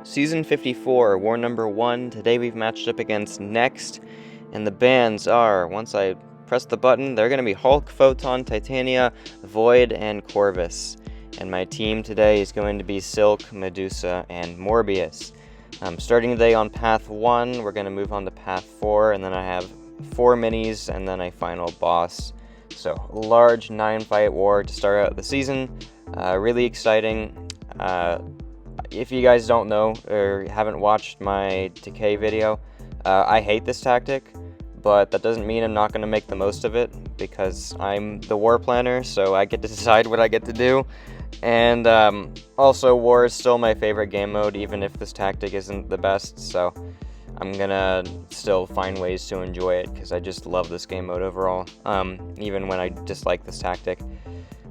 Season 54, War number 1. Today we've matched up against Next, and the bands are, once I press the button, they're going to be Hulk, Photon, Titania, Void, and Corvus. And my team today is going to be Silk, Medusa, and Morbius. Starting today on Path 1, we're going to move on to Path 4, and then I have 4 minis, and then a final boss. So, large 9-fight war to start out the season. Really exciting. If you guys don't know or haven't watched my Decay video, I hate this tactic, but that doesn't mean I'm not going to make the most of it, because I'm the war planner, so I get to decide what I get to do. And also, war is still my favorite game mode, even if this tactic isn't the best, so I'm gonna still find ways to enjoy it, because I just love this game mode overall. Even when I dislike this tactic,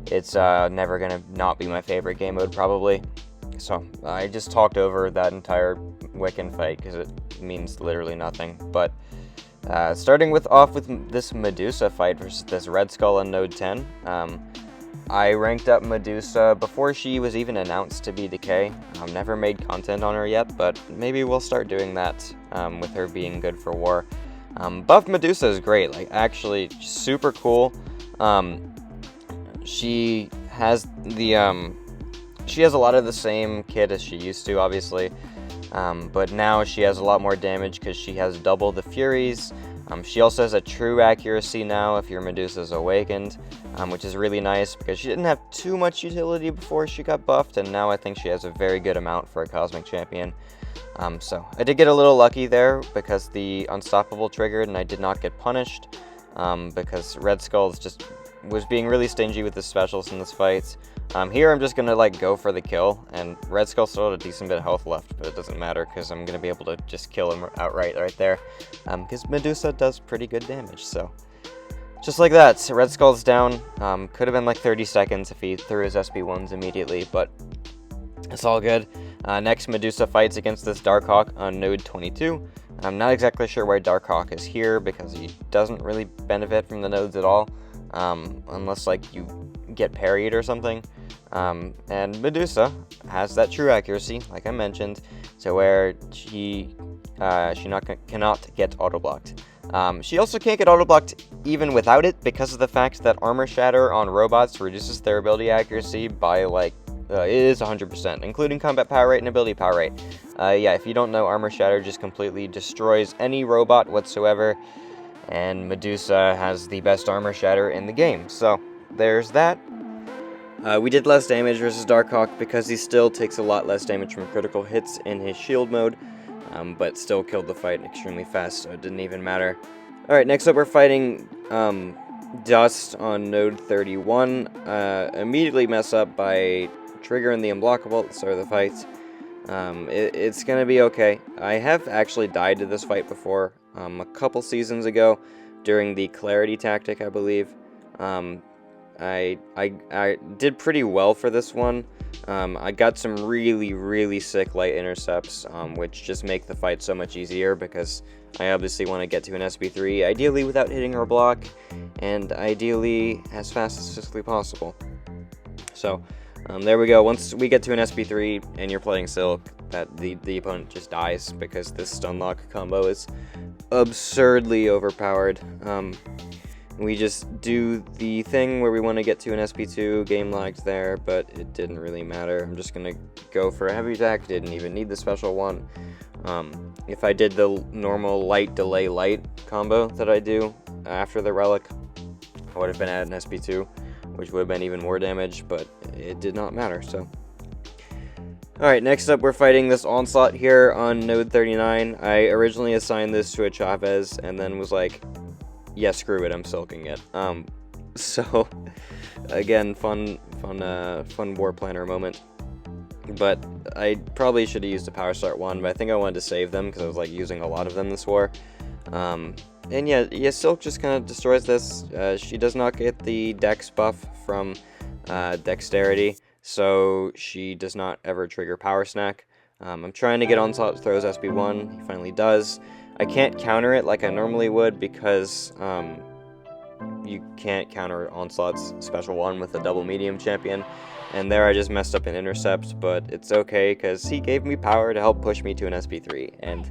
it's never gonna not be my favorite game mode, probably. So I just talked over that entire Wiccan fight, because it means literally nothing. But starting off with this Medusa fight versus this Red Skull on Node 10. I ranked up Medusa before she was even announced to be Decay. Never made content on her yet, but maybe we'll start doing that with her being good for war. Buff Medusa is great, like actually super cool. She has a lot of the same kit as she used to, obviously, but now she has a lot more damage because she has double the Furies. She also has a true accuracy now if your Medusa's awakened, which is really nice because she didn't have too much utility before she got buffed, and now I think she has a very good amount for a Cosmic Champion. So I did get a little lucky there because the Unstoppable triggered and I did not get punished, because Red Skull was being really stingy with his specials in this fight. Here I'm just gonna go for the kill, and Red Skull still had a decent bit of health left, but it doesn't matter because I'm gonna be able to just kill him outright right there, because Medusa does pretty good damage. So just like that, Red Skull's down. Could have been like 30 seconds if he threw his SB1s immediately, but it's all good. Next, Medusa fights against this Darkhawk on Node 22. I'm not exactly sure why Darkhawk is here, because he doesn't really benefit from the nodes at all, unless you get parried or something. And Medusa has that true accuracy, like I mentioned, to where she cannot get auto-blocked. She also can't get auto-blocked even without it, because of the fact that Armor Shatter on robots reduces their ability accuracy by it is 100%, including combat power rate and ability power rate. Yeah, if you don't know, Armor Shatter just completely destroys any robot whatsoever, and Medusa has the best Armor Shatter in the game. So there's that. We did less damage versus Darkhawk because he still takes a lot less damage from critical hits in his shield mode, but still killed the fight extremely fast, so it didn't even matter. Alright, next up we're fighting Dust on Node 31. Immediately mess up by triggering the unblockable at the start of the fight. It's gonna be okay. I have actually died to this fight before, a couple seasons ago, during the Clarity tactic, I believe. I did pretty well for this one. I got some really, really sick light intercepts, which just make the fight so much easier, because I obviously want to get to an SB3, ideally without hitting her block, and ideally as fast as physically possible. So, there we go. Once we get to an SB3 and you're playing Silk, the opponent just dies, because this stun lock combo is absurdly overpowered. We just do the thing where we want to get to an SB2, game lagged there, but it didn't really matter. I'm just going to go for a heavy attack, didn't even need the special one. If I did the normal light delay light combo that I do after the relic, I would have been at an SB2, which would have been even more damage, but it did not matter, so. Alright, next up we're fighting this Onslaught here on Node 39. I originally assigned this to a Chavez, and then was like, yeah, screw it, I'm silking it. So, again, fun war planner moment. But I probably should have used a Power Start 1, but I think I wanted to save them, because I was using a lot of them this war. And yeah, Silk just kind of destroys this. She does not get the Dex buff from Dexterity, so she does not ever trigger Power Snack. I'm trying to get Onslaught throws SB1, he finally does. I can't counter it like I normally would, because you can't counter Onslaught's special one with a double medium champion, And there I just messed up an intercept, but it's okay, because he gave me power to help push me to an SP3. And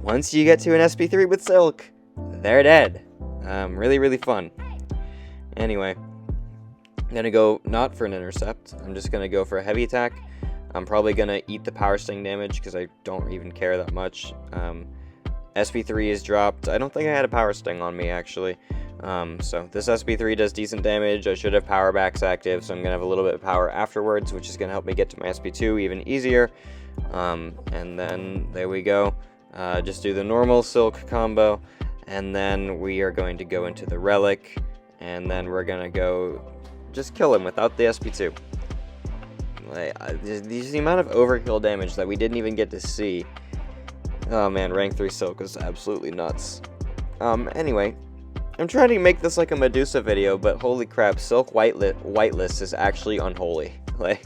once you get to an SP3 with Silk, they're dead. Really, really fun. Anyway, I'm going to go not for an intercept. I'm just going to go for a heavy attack. I'm probably going to eat the power sting damage, because I don't even care that much. SP3 is dropped. I don't think I had a power sting on me, actually. So this SP3 does decent damage. I should have power backs active, so I'm going to have a little bit of power afterwards, which is going to help me get to my SP2 even easier. And then there we go. Just do the normal Silk combo, and then we are going to go into the Relic, and then we're going to go just kill him without the SP2. The amount of overkill damage that we didn't even get to see. Oh man, rank 3 Silk is absolutely nuts. Anyway, I'm trying to make this like a Medusa video, but holy crap, Silk Whitelist is actually unholy. Like,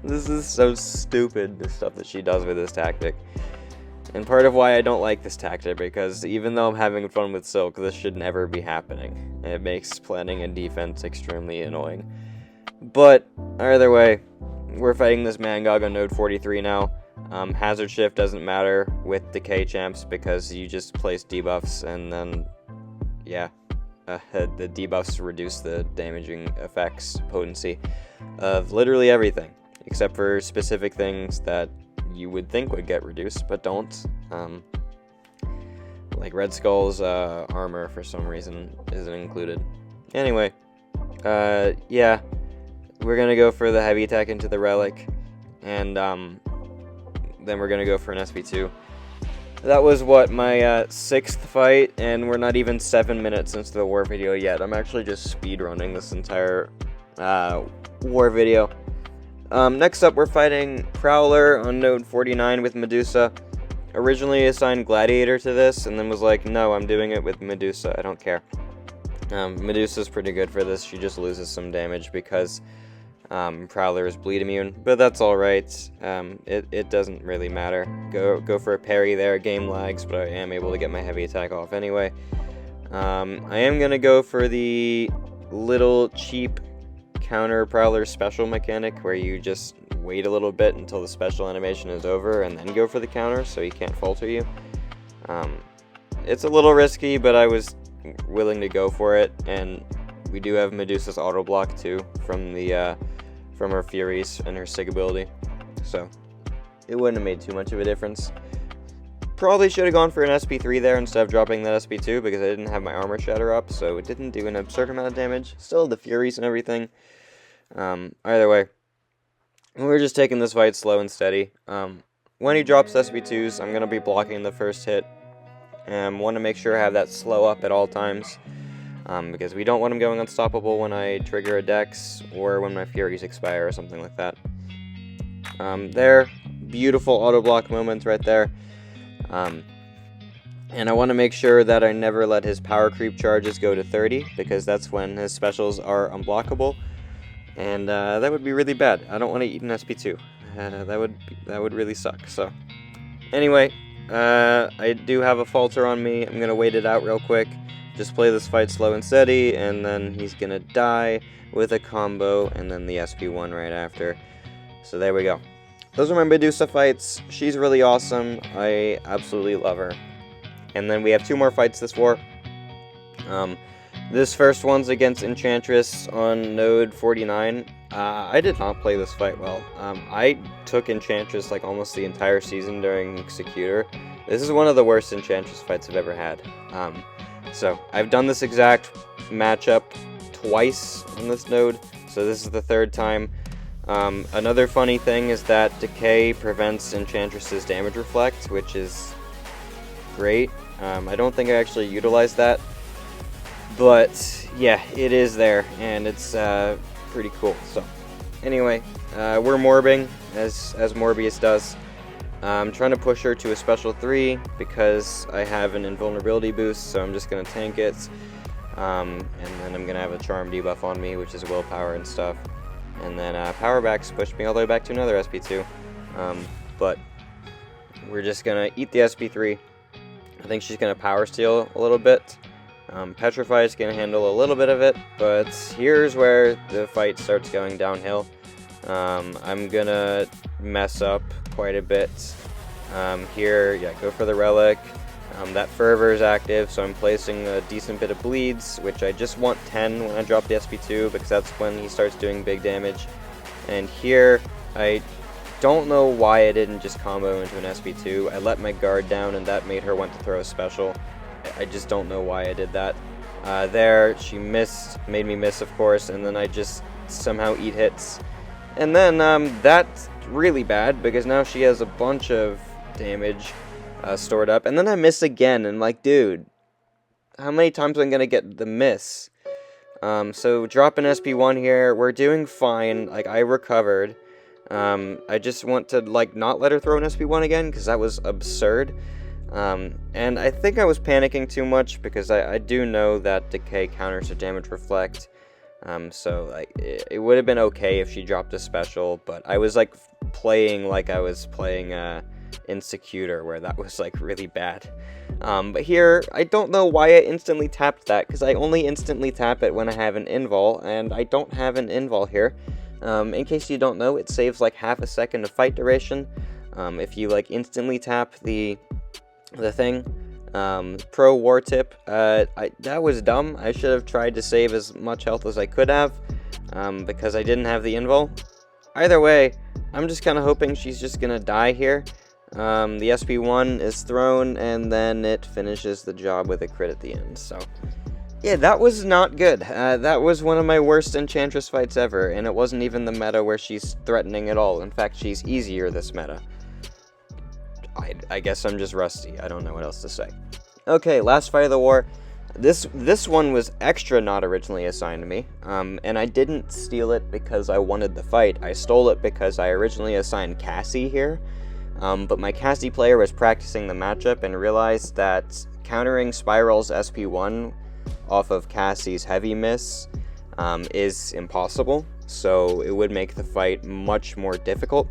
this is so stupid, the stuff that she does with this tactic. And part of why I don't like this tactic, because even though I'm having fun with Silk, this should never be happening. It makes planning and defense extremely annoying. But, either way, we're fighting this Mangog on node 43 now. Hazard shift doesn't matter with Decay champs, because you just place debuffs, and then, yeah, the debuffs reduce the damaging effects, potency of literally everything, except for specific things that you would think would get reduced, but don't. Like Red Skull's armor, for some reason, isn't included. Anyway, yeah, we're gonna go for the heavy attack into the Relic, and then we're gonna go for an SP2. That was, what, my 6th fight, and we're not even 7 minutes into the war video yet. I'm actually just speedrunning this entire war video. Next up, we're fighting Prowler on node 49 with Medusa. Originally assigned Gladiator to this, and then was like, no, I'm doing it with Medusa, I don't care. Medusa's pretty good for this. She just loses some damage because Prowler is bleed immune, but that's alright. It doesn't really matter. Go for a parry there, game lags, but I am able to get my heavy attack off anyway. I am gonna go for the little cheap counter Prowler special mechanic, where you just wait a little bit until the special animation is over and then go for the counter so he can't falter you. It's a little risky, but I was willing to go for it, and we do have Medusa's auto block too from her Furies and her Sig ability, so it wouldn't have made too much of a difference. Probably should have gone for an SP3 there instead of dropping that SP2, because I didn't have my armor shatter up, so it didn't do an absurd amount of damage. Still the Furies and everything. Either way, we're just taking this fight slow and steady. When he drops SP2s, I'm going to be blocking the first hit. Want to make sure I have that slow up at all times, because we don't want him going unstoppable when I trigger a Dex, or when my Furies expire or something like that. There, beautiful auto block moments right there. And I want to make sure that I never let his power creep charges go to 30, because that's when his specials are unblockable, and that would be really bad. I don't want to eat an SP2. That would really suck. So anyway, I do have a falter on me. I'm gonna wait it out real quick, just play this fight slow and steady, and then he's gonna die with a combo, and then the SP1 right after. So there we go. Those are my Medusa fights. She's really awesome. I absolutely love her. And then we have 2 more fights this war. This first one's against Enchantress on node 49. I did not play this fight well. I took Enchantress like almost the entire season during Executor. This is one of the worst Enchantress fights I've ever had. So I've done this exact matchup twice on this node, so this is the 3rd time. Another funny thing is that Decay prevents Enchantress's damage reflect, which is great. I don't think I actually utilized that, but yeah, it is there, and it's pretty cool. So anyway, we're morbing as Morbius does. I'm trying to push her to a special 3 because I have an invulnerability boost, so I'm just going to tank it, and then I'm going to have a charm debuff on me, which is willpower and stuff. And then power backs push me all the way back to another SP2. But we're just going to eat the SP3. I think she's going to power steal a little bit. Petrify is going to handle a little bit of it, but here's where the fight starts going downhill. I'm gonna mess up quite a bit. Here, yeah, go for the relic. That fervor is active, so I'm placing a decent bit of bleeds, which I just want 10 when I drop the SP2, because that's when he starts doing big damage. And here, I don't know why I didn't just combo into an SP2. I let my guard down, and that made her want to throw a special. I just don't know why I did that. There, she missed, made me miss, of course, and then I just somehow eat hits. And then, that's really bad, because now she has a bunch of damage stored up, and then I miss again, and like, dude, how many times am I gonna get the miss? So drop an SP1 here, we're doing fine, like, I recovered. I just want to, like, not let her throw an SP1 again, because that was absurd. And I think I was panicking too much, because I do know that Decay counters to damage reflect. So, like, it would have been okay if she dropped a special, but I was, like, playing like I was playing, Insecure, where that was, like, really bad. But here, I don't know why I instantly tapped that, because I only instantly tap it when I have an invul, and I don't have an invul here. In case you don't know, it saves, like, half a second of fight duration, if you, like, instantly tap the thing. Pro war tip, that was dumb. I should have tried to save as much health as I could have, because I didn't have the invul. Either way, I'm just kind of hoping she's just gonna die here. The SP1 is thrown, and then it finishes the job with a crit at the end, so... yeah, that was not good. That was one of my worst Enchantress fights ever, and it wasn't even the meta where she's threatening at all. In fact, she's easier this meta. I guess I'm just rusty. I don't know what else to say. Okay, last fight of the war. This one was extra not originally assigned to me, and I didn't steal it because I wanted the fight. I stole it because I originally assigned Cassie here, but my Cassie player was practicing the matchup and realized that countering Spiral's SP1 off of Cassie's heavy miss is impossible, so it would make the fight much more difficult.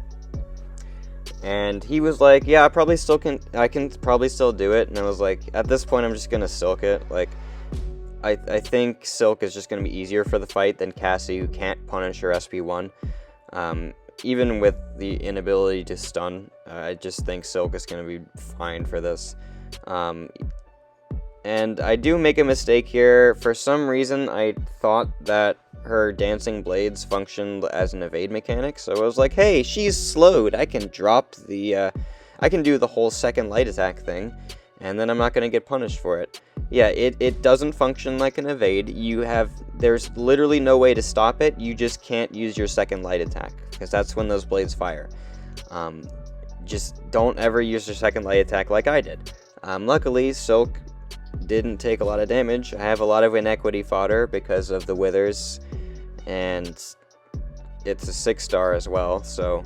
And he was like, yeah, I can probably still do it. And I was like, at this point, I'm just gonna Silk it. Like, I think Silk is just gonna be easier for the fight than Cassie, who can't punish her SP1. Even with the inability to stun, I just think Silk is gonna be fine for this. And I do make a mistake here. For some reason, I thought that her dancing blades functioned as an evade mechanic, so I was like, hey, she's slowed, I can drop the, I can do the whole second light attack thing, and then I'm not gonna get punished for it. Yeah, it doesn't function like an evade. There's literally no way to stop it, you just can't use your second light attack, because that's when those blades fire. Just don't ever use your second light attack like I did. Luckily, Silk didn't take a lot of damage. I have a lot of inequity fodder because of the withers, and it's a 6-star as well, so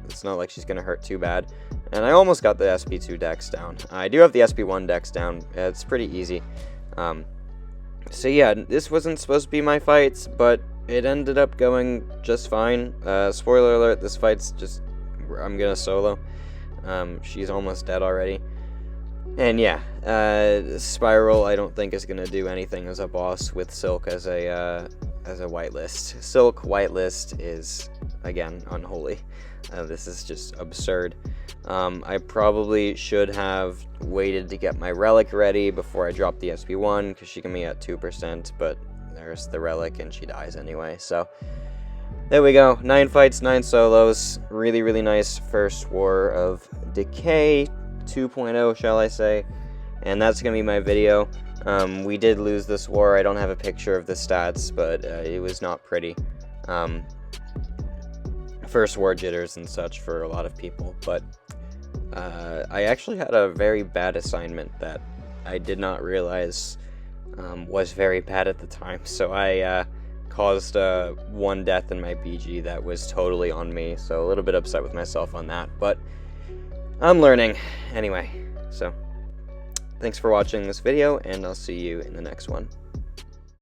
it's not like she's gonna hurt too bad. And I almost got the SP2 dex down. I do have the SP1 dex down. It's pretty easy. So yeah, this wasn't supposed to be my fights, but it ended up going just fine. Spoiler alert, this fight's just... I'm gonna solo. She's almost dead already. And yeah, Spiral I don't think is gonna do anything as a boss with Silk as a whitelist. Silk whitelist is, again, unholy. This is just absurd. I probably should have waited to get my relic ready before I dropped the SP1, because she can be at 2%, but there's the relic and she dies anyway, so... there we go, 9 fights, 9 solos. Really, really nice first war of Decay 2.0, shall I say. And that's gonna be my video. We did lose this war. I don't have a picture of the stats, but it was not pretty. First war jitters and such for a lot of people, but I actually had a very bad assignment that I did not realize was very bad at the time, so I caused 1 death in my BG that was totally on me, so a little bit upset with myself on that, but I'm learning. Anyway, so thanks for watching this video, and I'll see you in the next one.